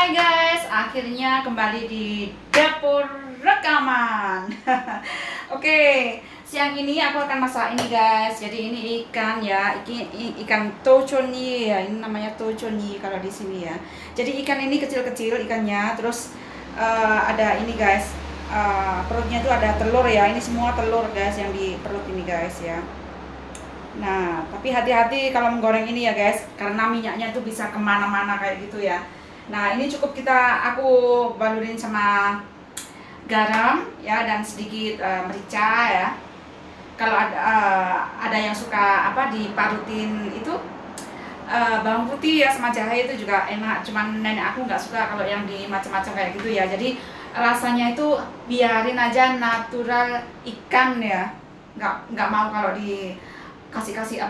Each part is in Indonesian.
Hai guys, akhirnya kembali di dapur rekaman. Oke, siang ini aku akan masak ini guys. Jadi ini ikan ya, ikan tochoni ya. Ini namanya tochoni kalau di sini ya. Jadi ikan ini kecil-kecil ikannya. Terus ada ini guys, perutnya itu ada telur ya. Ini semua telur guys yang di perut ini guys ya. Nah, tapi hati-hati kalau menggoreng ini ya guys, karena minyaknya itu bisa kemana-mana kayak gitu ya. Nah, ini cukup aku balurin sama garam ya dan sedikit merica ya. Kalau ada yang suka diparutin itu bawang putih ya sama jahe itu juga enak. Cuman nenek aku nggak suka kalau yang di macam-macam kayak gitu ya. Jadi rasanya itu biarin aja natural ikan ya. Nggak mau kalau kasih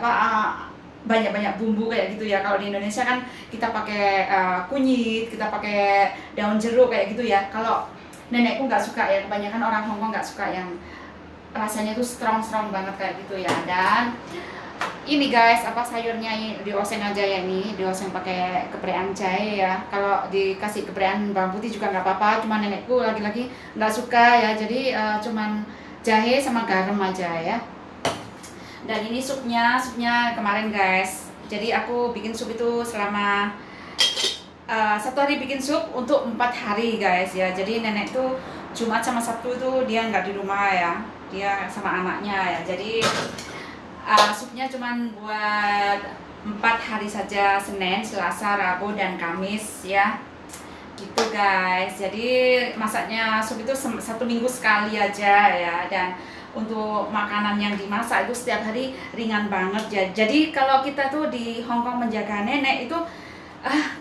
banyak-banyak bumbu kayak gitu ya. Kalau di Indonesia kan kita pakai kunyit, kita pakai daun jeruk kayak gitu ya. Kalau nenekku nggak suka ya, kebanyakan orang Hongkong nggak suka yang rasanya tuh strong banget kayak gitu ya. Dan ini guys, sayurnya ini dioseng aja ya, nih dioseng pakai keprean jahe ya. Kalau dikasih keprean bawang putih juga nggak apa-apa, cuman nenekku lagi-lagi nggak suka ya. Jadi cuman jahe sama garam aja ya. Dan ini supnya kemarin guys. Jadi aku bikin sup itu selama 1 hari bikin sup untuk 4 hari guys ya. Jadi nenek tuh Jumat sama Sabtu itu dia nggak di rumah ya, dia sama anaknya ya. Jadi supnya cuman buat 4 hari saja, Senin, Selasa, Rabu, dan Kamis ya. Gitu guys. Jadi masaknya sup itu 1 minggu sekali aja ya. Dan untuk makanan yang dimasak itu setiap hari ringan banget ya. Jadi kalau kita tuh di Hongkong menjaga nenek itu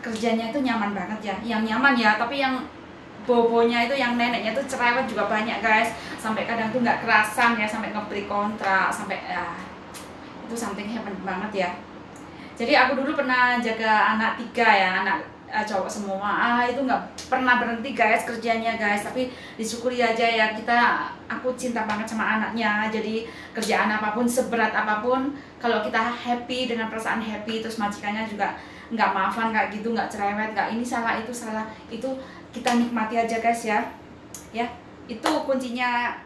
kerjanya itu nyaman banget ya. Yang nyaman ya, tapi yang bobonya itu, yang neneknya tuh cerewet juga banyak guys. Sampai kadang tuh nggak kerasan ya, sampai ngeberi kontrak, sampai itu something heaven banget ya. Jadi aku dulu pernah jaga anak 3 ya, anak cowok semua. Itu nggak pernah berhenti guys kerjanya guys. Tapi disyukuri aja ya, aku cinta banget sama anaknya. Jadi kerjaan apapun, seberat apapun, kalau kita happy dengan perasaan happy, terus majikannya juga nggak maafan kayak gitu, nggak cerewet, nggak ini salah itu salah, itu kita nikmati aja guys ya. Ya, itu kuncinya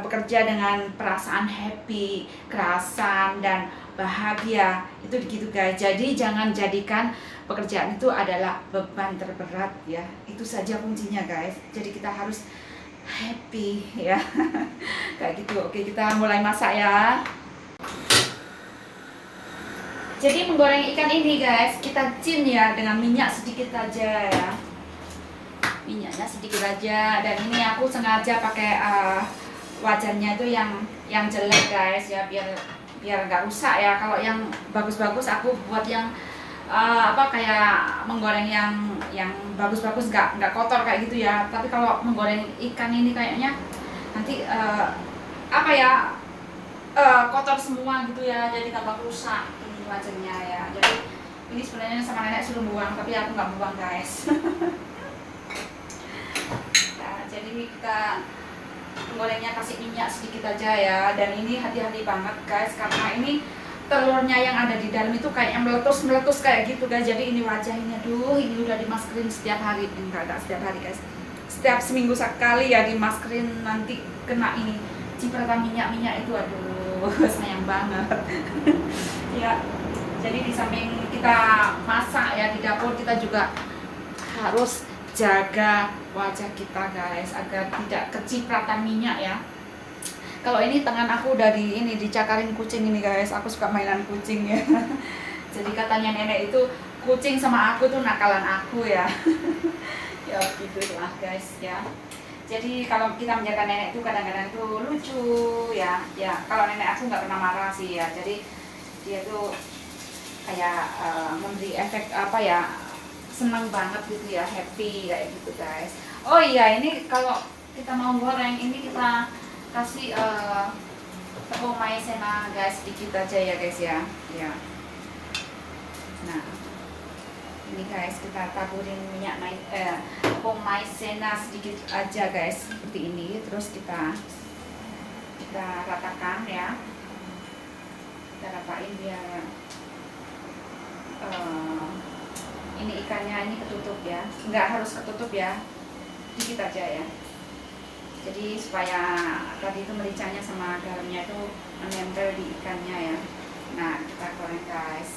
bekerja dengan perasaan happy, kerasan, dan bahagia. Itu gitu guys. Jadi jangan jadikan pekerjaan itu adalah beban terberat ya. Itu saja kuncinya guys. Jadi kita harus happy ya. Kayak gitu. Oke, kita mulai masak ya. Jadi menggoreng ikan ini guys, kita cin ya dengan minyak sedikit aja ya. Minyaknya sedikit aja. Dan ini aku sengaja pakai wajannya itu yang jelek guys ya, biar nggak rusak ya. Kalau yang bagus-bagus aku buat yang kayak menggoreng yang bagus-bagus, nggak kotor kayak gitu ya. Tapi kalau menggoreng ikan ini kayaknya nanti kotor semua gitu ya, jadi tambah rusak ini wajannya ya. Jadi ini sebenarnya sama nenek suruh buang, tapi aku nggak buang guys. Nah, jadi kita menggorengnya kasih minyak sedikit aja ya. Dan ini hati-hati banget guys, karena ini telurnya yang ada di dalam itu kayak meletus kayak gitu guys. Jadi ini wajah ini, aduh, ini udah dimaskerin setiap hari. Enggak setiap hari guys, setiap seminggu sekali ya dimaskerin. Nanti kena ini cipratan minyak itu, aduh sayang banget. Ya, jadi di samping kita masak ya di dapur, kita juga harus jaga wajah kita guys, agar tidak kecipratan minyak ya. Kalau ini tangan aku udah dicakarin kucing ini guys. Aku suka mainan kucing ya. Jadi katanya nenek itu kucing sama aku tuh nakalan aku ya. Ya gitulah guys ya. Jadi kalau kita menjaga nenek itu kadang-kadang tuh lucu ya. Ya kalau nenek aku nggak pernah marah sih ya. Jadi dia tuh kayak memberi efek senang banget gitu ya, happy kayak gitu guys. Oh iya, ini kalau kita mau goreng ini kita kasih tepung maizena guys, sedikit aja ya guys ya. Ya. Nah, ini guys kita taburin tepung maizena sedikit aja guys, seperti ini. Terus kita ratakan ya. Kita ratain biar ini ikannya ini ketutup ya, nggak harus ketutup ya, dikit aja ya. Jadi supaya tadi itu mericanya sama garamnya itu menempel di ikannya ya. Nah, kita goreng guys.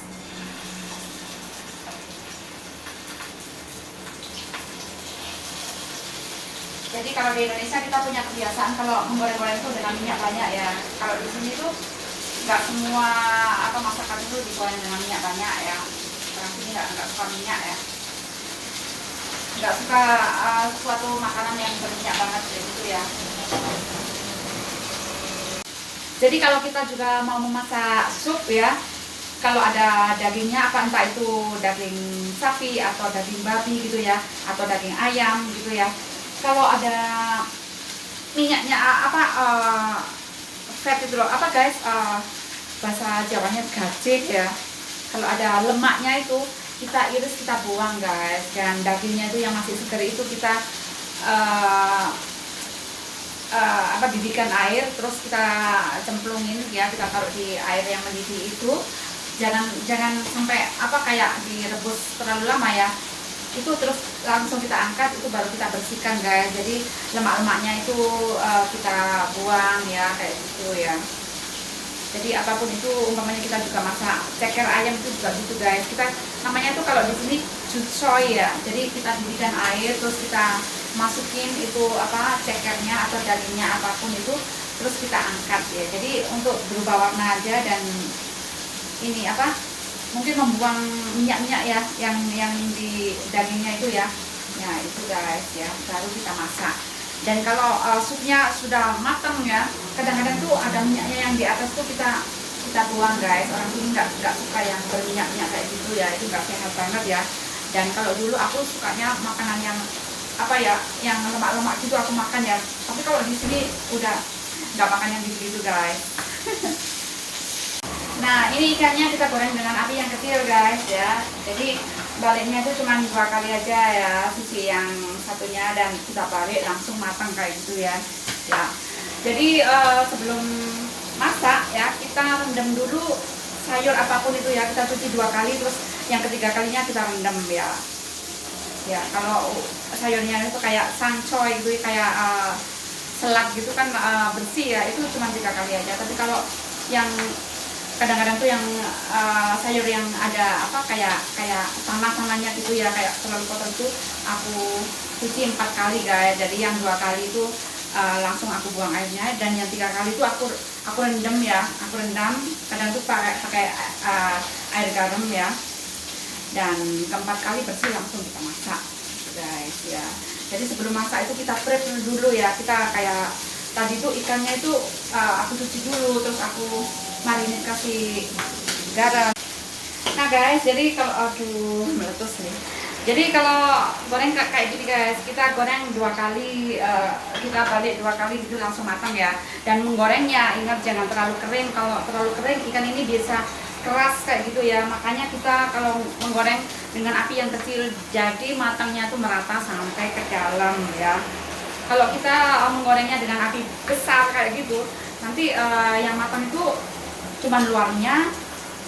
Jadi kalau di Indonesia kita punya kebiasaan kalau menggoreng-goreng itu dengan minyak banyak ya. Kalau di sini tuh nggak semua apa masakan itu digoreng dengan minyak banyak ya. Orang sini nggak suka minyak ya. Nggak suka suatu makanan yang berminyak banget gitu ya. Jadi kalau kita juga mau memasak sup ya, kalau ada dagingnya apa entah itu daging sapi atau daging babi gitu ya, atau daging ayam gitu ya. Kalau ada minyaknya fat itu loh, apa guys, bahasa Jawanya gajik ya. Kalau ada lemaknya itu kita iris, kita buang guys, dan dagingnya itu yang masih segar itu kita didihkan air, terus kita cemplungin ya, kita taruh di air yang mendidih itu. Jangan sampai kayak direbus terlalu lama ya, itu terus langsung kita angkat, itu baru kita bersihkan guys. Jadi lemak-lemaknya itu kita buang ya, kayak gitu ya. Jadi apapun itu, umpamanya kita juga masak ceker ayam itu juga gitu guys. Kita namanya itu kalau di sini jutsoy ya. Jadi kita didihkan air, terus kita masukin itu cekernya atau dagingnya apapun itu, terus kita angkat ya. Jadi untuk berubah warna aja, dan ini mungkin membuang minyak-minyak ya yang di dagingnya itu ya. Ya itu guys ya, baru kita masak. Dan kalau supnya sudah matang ya, kadang-kadang tuh ada minyaknya yang di atas tuh kita buang guys. Orang sini nggak suka yang berminyak-minyak kayak gitu ya, itu nggak sehat banget ya. Dan kalau dulu aku sukanya makanan yang yang lemak-lemak gitu aku makan ya. Tapi kalau di sini udah nggak makan yang gitu guys. Nah, ini ikannya kita goreng dengan api yang kecil guys ya. Jadi baliknya itu cuma 2 kali aja ya, sisi yang satunya, dan kita balik langsung matang kayak gitu ya. Ya. Jadi sebelum masak ya, kita rendam dulu sayur apapun itu ya, kita cuci 2 kali, terus yang ketiga kalinya kita rendam ya. Ya, kalau sayurnya itu kayak sancoy gitu, kayak selat gitu kan bersih ya, itu cuma 3 kali aja. Tapi kalau yang kadang-kadang tuh yang sayur yang ada kayak tanah-tanahnya gitu ya, kayak terlalu kotor itu aku cuci 4 kali guys. Jadi yang 2 kali itu langsung aku buang airnya, dan yang 3 kali itu aku rendam ya, aku rendam. Kadang tuh pakai air garam ya, dan keempat kali bersih langsung kita masak guys ya. Jadi sebelum masak itu kita prep dulu ya, kita kayak tadi tuh ikannya itu aku cuci dulu, terus aku marinate kasih garam. Nah guys, jadi kalau meletus nih. Jadi kalau goreng kayak gini guys, kita goreng 2 kali, kita balik 2 kali gitu langsung matang ya. Dan menggorengnya ingat jangan terlalu kering. Kalau terlalu kering ikan ini bisa keras kayak gitu ya. Makanya kita kalau menggoreng dengan api yang kecil, jadi matangnya tuh merata sampai ke dalam ya. Kalau kita menggorengnya dengan api besar kayak gitu, nanti yang matang itu cuma luarnya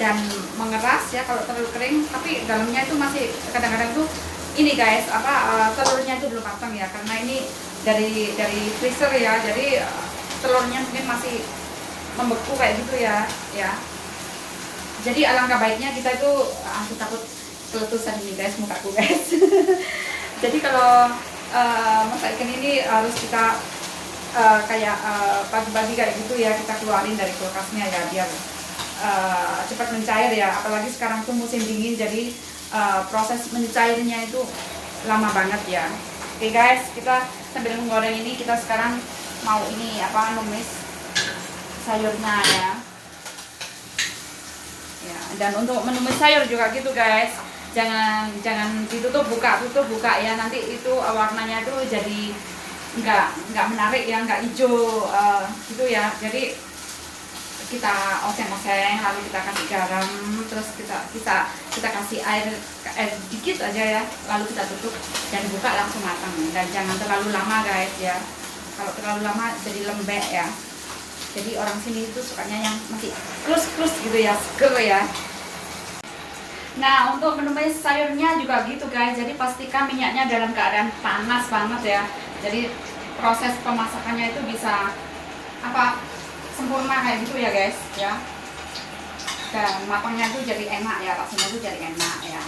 dan mengeras ya kalau terlalu kering, tapi dalamnya itu masih kadang-kadang tuh ini guys telurnya itu belum matang ya, karena ini dari freezer ya. Jadi telurnya mungkin masih membeku kayak gitu ya. Jadi alangkah baiknya kita itu, aku takut keletusan ini guys mukaku guys. Jadi kalau masak ikan ini harus kita pagi-pagi kayak gitu ya, kita keluarin dari kulkasnya ya, biar cepat mencair ya. Apalagi sekarang tuh musim dingin, jadi proses mencairnya itu lama banget ya. Oke guys, kita sambil menggoreng ini, kita sekarang mau ini numis sayurnya ya. Ya, dan untuk menumis sayur juga gitu guys, jangan ditutup buka ya, nanti itu warnanya tuh jadi nggak menarik ya, nggak hijau gitu ya. Jadi kita oseng-oseng, lalu kita kasih garam, terus kita kasih air dikit aja ya, lalu kita tutup dan buka langsung matang. Dan jangan terlalu lama guys ya, kalau terlalu lama jadi lembek ya. Jadi orang sini itu sukanya yang masih krus gitu ya, seger ya. Nah, untuk menumis sayurnya juga gitu guys. Jadi pastikan minyaknya dalam keadaan panas banget ya. Jadi proses pemasakannya itu bisa apa sempurna kayak gitu ya guys ya. Dan matangnya tuh jadi enak ya, rasanya tuh jadi enak ya.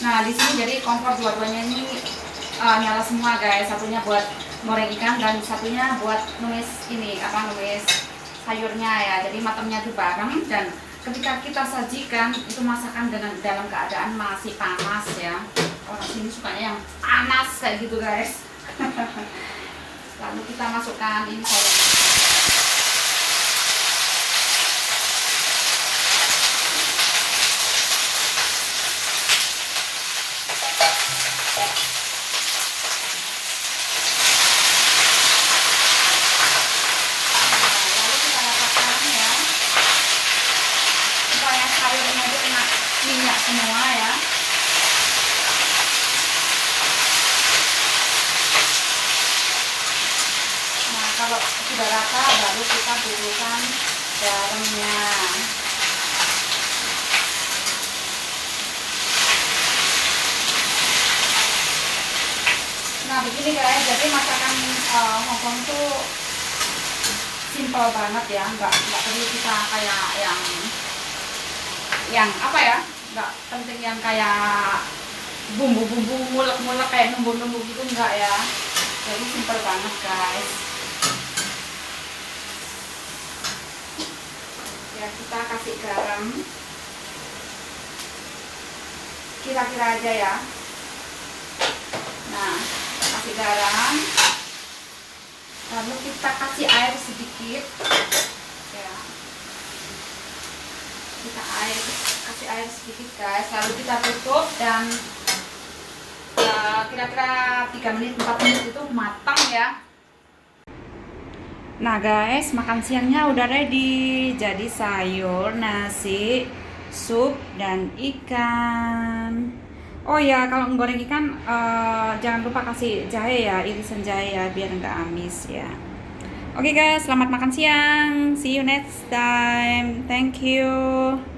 Nah, di sini jadi kompor dua-duanya ini nyala semua guys. Satunya buat goreng ikan dan satunya buat numis ini apa numis sayurnya ya. Jadi matangnya tuh bareng dan ketika kita sajikan itu masakan dengan dalam keadaan masih panas ya. Orang sini sukanya yang panas kayak gitu guys. Lalu kita masukkan ini sayur. Sayurnya itu kena minyak semua ya. Nah, kalau sudah rata baru kita bubuhkan garamnya. Nah, begini guys, jadi masakan Hongkong tuh simple banget ya, nggak perlu kita kayak yang apa ya, nggak penting yang kayak bumbu-bumbu mulek-mulek kayak numbu-numbu gitu, enggak ya. Jadi simple banget guys ya. Kita kasih garam kira-kira aja ya. Nah, kasih garam, lalu kita kasih air sedikit ya. Kita kasih air sedikit guys, lalu kita tutup dan kira-kira 3 menit 4 menit itu matang ya. Nah guys, makan siangnya udah ready. Jadi sayur, nasi, sup, dan ikan. Oh ya, kalau menggoreng ikan jangan lupa kasih jahe ya, irisan jahe ya, biar nggak amis ya. Oke guys, selamat makan siang. See you next time. Thank you.